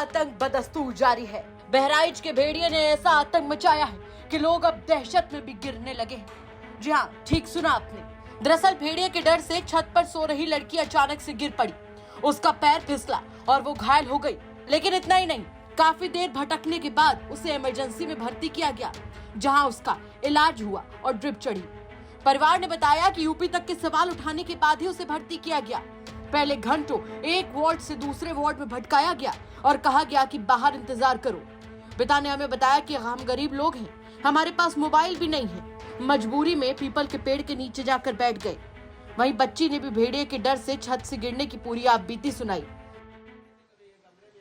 आतंक बदस्तूर जारी है। बहराइच के भेड़िए ने ऐसा आतंक मचाया है कि लोग अब दहशत में भी गिरने लगे हैं। जी हाँ, ठीक सुना आपने। दरअसल भेड़िए के डर से छत पर सो रही लड़की अचानक से गिर पड़ी। उसका पैर फिसला और वो घायल हो गई। लेकिन इतना ही नहीं, काफी देर भटकने के बाद उसे इमरजेंसी में भर्ती किया गया, जहां उसका इलाज हुआ और ड्रिप चढ़ी। परिवार ने बताया कि यूपी तक के सवाल उठाने के बाद ही उसे भर्ती किया गया। पहले घंटों एक वार्ड से दूसरे वार्ड में भटकाया गया और कहा गया कि बाहर इंतजार करो। पिता ने हमें बताया कि हम गरीब लोग हैं, हमारे पास मोबाइल भी नहीं है। मजबूरी में पीपल के पेड़ के नीचे जाकर बैठ गए। वहीं बच्ची ने भी भेड़िए के डर से छत से गिरने की पूरी आपबीती सुनाई।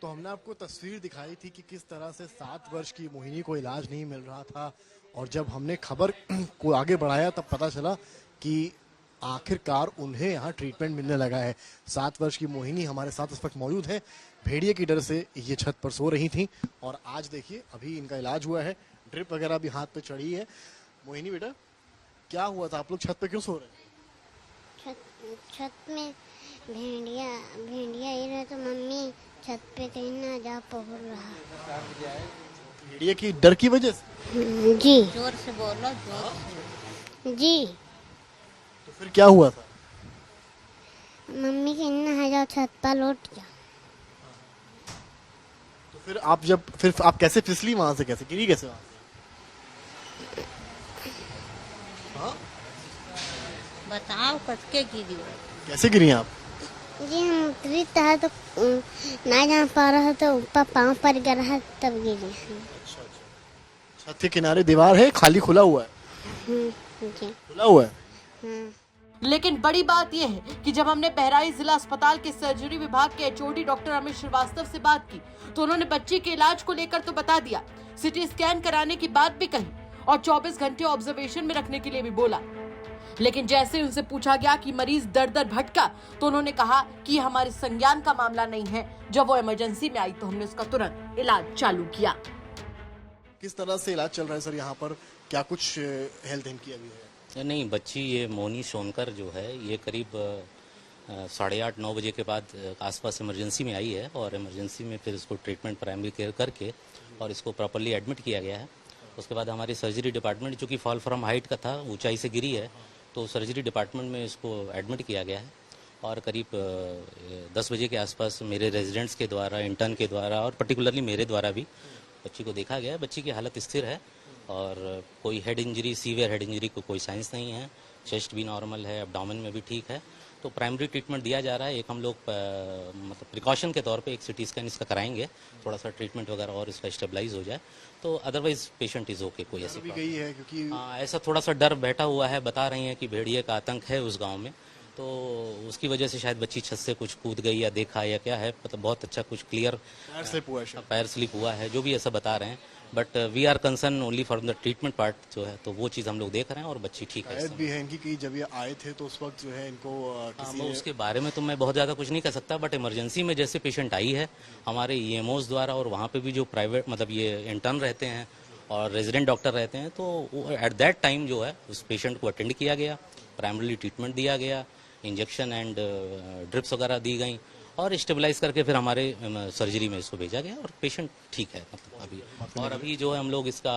तो हमने आपको तस्वीर दिखाई थी कि किस तरह से 7 वर्ष की मोहिनी को इलाज नहीं मिल रहा था, और जब हमने खबर को आगे बढ़ाया तब पता चला कि आखिरकार उन्हें यहाँ ट्रीटमेंट मिलने लगा है। 7 वर्ष की मोहिनी हमारे साथ इस वक्त मौजूद है। भेड़िए की डर से ये छत पर सो रही थी और आज देखिए अभी इनका इलाज हुआ है, ड्रिप वगैरह भी हाथ पे चढ़ी है। मोहिनी बेटा, क्या हुआ था? आप लोग छत पे क्यों सो रहे हैं? छत में भेड़िया ही रहे तो मम्मी छत पे कहीं ना जा पहुंच रहा। भेड़िए की डर की वजह से? जी। जोर से बोलो, जोर से। जी। तो फिर क्या हुआ था? मम्मी कहीं ना आ जाओ, छत पर लौट जा। तो फिर आप कैसे फिसली वहां से? कैसे गिरी? कैसे वहां से? हाँ? बताओ कसके गिरी? कैसे गिरी आप? जी, हम उतरी था तो ना जा पा रहा तो ऊपर पाँव पर गिरा तब गिरी। अच्छा। छत के किनारे दीवार है, खाली खुला हुआ है? जी। खुला हुआ है। लेकिन बड़ी बात यह है कि जब हमने बहराइच जिला अस्पताल के सर्जरी विभाग के एचओडी डॉक्टर अमित श्रीवास्तव से बात की तो उन्होंने बच्ची के इलाज को लेकर तो बता दिया, सिटी स्कैन कराने की बात भी कही और 24 घंटे ऑब्जर्वेशन में रखने के लिए भी बोला। लेकिन जैसे उनसे पूछा गया कि मरीज दर दर भटका तो उन्होंने कहा कि हमारे संज्ञान का मामला नहीं है। जब वो इमरजेंसी में आई तो हमने उसका तुरंत इलाज चालू किया। किस तरह से इलाज चल रहा है सर यहाँ पर? क्या कुछ हेल्थ इनकी अभी है? नहीं, बच्ची ये मोनी सोनकर जो है ये करीब 8:30-9 बजे के बाद आसपास इमरजेंसी में आई है और इमरजेंसी में फिर इसको ट्रीटमेंट प्राइमरी केयर करके और इसको प्रॉपर्ली एडमिट किया गया है। उसके बाद हमारी सर्जरी डिपार्टमेंट, चूँकि फॉल फ्रॉम हाइट का था, ऊंचाई से गिरी है, तो सर्जरी डिपार्टमेंट में इसको एडमिट किया गया है। और करीब 10 बजे के आसपास मेरे रेजिडेंट्स के द्वारा, इंटर्न के द्वारा और पर्टिकुलरली मेरे द्वारा भी बच्ची को देखा गया है। बच्ची की हालत स्थिर है और कोई head injury, severe head injury को कोई साइंस नहीं है। चेस्ट भी नॉर्मल है, एब्डोमेन में भी ठीक है। तो प्राइमरी ट्रीटमेंट दिया जा रहा है। एक हम लोग मतलब प्रिकॉशन के तौर पे एक सिटी स्कैन इसका कराएंगे, थोड़ा सा ट्रीटमेंट वगैरह और इसका स्टेबलाइज हो जाए, तो अदरवाइज पेशेंट इज ओके। कोई ऐसी भी गई है क्योंकि ऐसा थोड़ा सा डर बैठा हुआ है। बता रही हैं कि भेड़िए का आतंक है उस गांव में, तो उसकी वजह से शायद बच्ची छत से कुछ कूद गई या देखा या क्या है, मतलब बहुत अच्छा कुछ क्लियर पैर स्लिप हुआ है, जो भी ऐसा बता रहे हैं। But we are concern only for the treatment part जो है, तो वो चीज़ हम लोग देख रहे हैं और बच्ची ठीक है। भी है इनकी कि जब ये आए थे तो उस वक्त जो है इनको उसके बारे में तो मैं बहुत ज़्यादा कुछ नहीं कह सकता, बट इमरजेंसी में जैसे पेशेंट आई है हमारे ईएमओस द्वारा और वहाँ पे भी जो प्राइवेट मतलब ये इंटर्न रहते हैं और रेजिडेंट डॉक्टर रहते हैं, तो एट दैट टाइम जो है उस पेशेंट को अटेंड किया गया, प्राइमरीली ट्रीटमेंट दिया गया, इंजेक्शन एंड ड्रिप्स वगैरह दी गई और स्टेबलाइज करके फिर हमारे सर्जरी में इसको भेजा गया और पेशेंट ठीक है मतलब अभी। और अभी जो है हम लोग इसका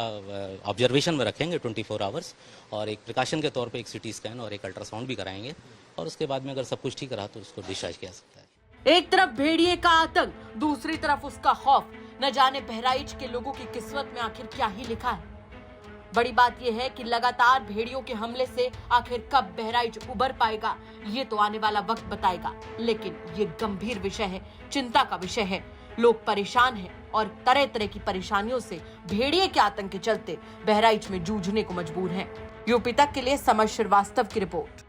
ऑब्जर्वेशन में रखेंगे 24 आवर्स और एक प्रिकॉशन के तौर पे एक सिटी स्कैन और एक अल्ट्रासाउंड भी कराएंगे और उसके बाद में अगर सब कुछ ठीक रहा तो उसको डिस्चार्ज किया सकता है। एक तरफ भेड़िए का आतंक, दूसरी तरफ उसका खौफ। न जाने बहराइच के लोगों की किस्मत में आखिर क्या ही लिखा है। बड़ी बात यह है कि लगातार भेड़ियों के हमले से आखिर कब बहराइच उबर पाएगा, ये तो आने वाला वक्त बताएगा। लेकिन ये गंभीर विषय है, चिंता का विषय है। लोग परेशान हैं और तरह तरह की परेशानियों से भेड़िए के आतंक के चलते बहराइच में जूझने को मजबूर हैं। यूपी तक के लिए समर श्रीवास्तव की रिपोर्ट।